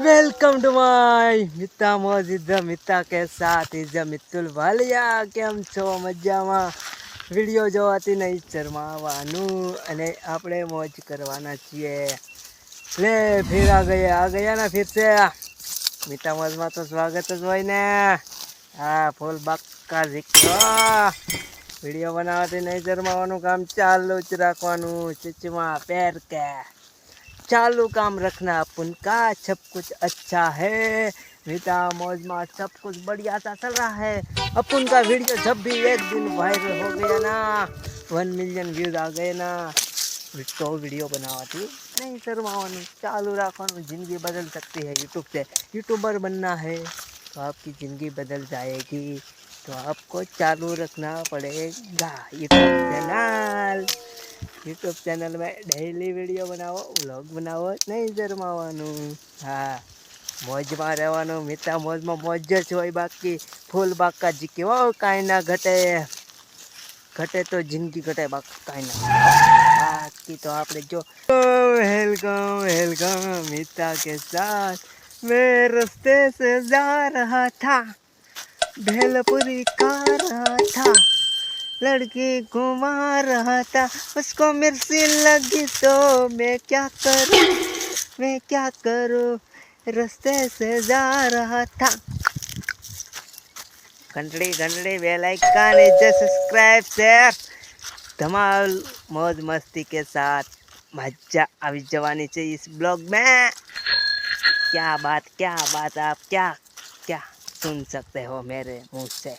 Welcome to my મિત્તા મોજ is મિત્તા કે સાથ ઇઝ મિત્તુલ વાલિયા. કેમ છો? મજામાં? વિડીયો જોવાથી નહીં શરમાવાનું અને આપણે મોજ કરવાના છીએ. લે ફિર આ ગયા ના ફિર સે મિત્તા મોજમાં તો સ્વાગત જ હોય ને. હા, ફૂલ બક્કા ઝીકવા वीडियो बनाते नहीं शर्माવાનું काम चालू च रखवाનું चचमा पैर के चालू काम रखना अपन का सब कुछ अच्छा है. मिता मौज में सब कुछ बढ़िया सा चल रहा है. अपन का वीडियो जब भी एक दिन वायरल हो गया ना 1 मिलियन व्यूज आ गए ना तो वीडियो बनावाती नहीं शर्माવાનું चालू रखवाનું. ज़िंदगी बदल सकती है. यूट्यूब से यूट्यूबर बनना है तो आपकी ज़िंदगी बदल जाएगी. तो आपको चालू रखना पड़ेगा. यूट्यूब चैनल में डेली वीडियो बनाओ, व्लॉग बनाओ, नहीं शर्माવાનું. હા, મોજમાં રહેવાનું. મિત્તા મોજમાં મોજ જ હોય. બાકી ફૂલ બાકા જીકે હો, કાંઈ ના ઘટે. ઘટે તો જિંદગી ઘટે, બાકી કાંઈ ના બાકી તો આપણે જો वेलकम मित्ता के साथ मैं रास्ते से जा रहा था, भेलपुरी खा रहा था, लड़की घुमा रहा था, उसको मेरे से लगी तो मैं क्या करूं रास्ते से जा रहा था. घंटड़ी bell icon is subscribe share. धमाल मौज मस्ती के साथ मजा अभी जवानी चाहिए इस ब्लॉग में. क्या बात आप क्या सुन सकते हो मेरे मुंह से.